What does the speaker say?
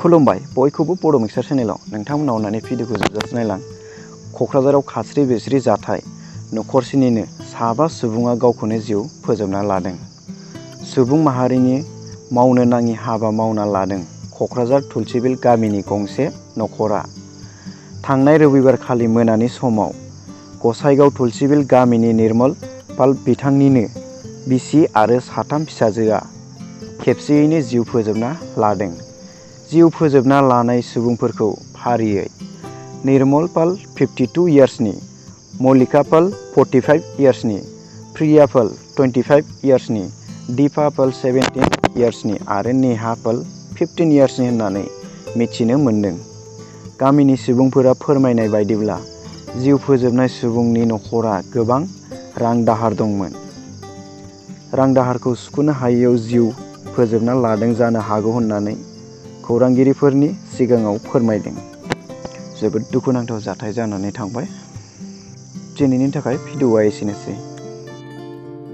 खुलुमबाय बयखौबो बड' मिक्सार चेनेलाव नोंथांमोना अननानै भिडिअखौ जोबजासिम नायलां। क'क्राझाराव खास्रि बिस्रि जाथाय न'खरसेनिनो 7 सुबुङा गावखौनो जिउ फोजोबना लादों। सुबुं माहारिनि मावनो नाङि हाबा मावना लादों क'क्राझार तुलसिबिल गामिनि गंसे न'खरा। थांनाय रबिबारखालि मोनानि समाव गसाइगाव तुलसिबिल गामिनि निर्मल पाल बिथांनिनो बिसि आरो 3 फिसाजोआ खेबसेयैनो जिउ फोजोबना लादों। जिउ फोजोबना लानाय सुबुंफोरखौ फारियै निर्मल पाल 52 इयार्सनि, मल्लिका पाल 45 इयार्सनि, प्रिया पाल 25 इयार्सनि, दीपा पाल 17 इयार्सनि आरो नेहा पाल 15 इयार्सनि होननानै मिथिनो मोन्दों। गामिनि सुबुंफोरा फोरमायनाय बायदिब्ला जिउ फोजोबनाय सुबुंनि न'खरा गोबां रां दाहार दंमोन। रां दाहारखौ सुख'नो हायैयाव जिउ फोजोबना लादों जानो हागौ होननानै खौरांगिरिफोरनि सिगाङाव फोरमायदों। जोबोद दुखुनांथाव जाथाय जानानै थांबाय। दिनैनि थाखाय भिडिअ'आ एसेनोसै।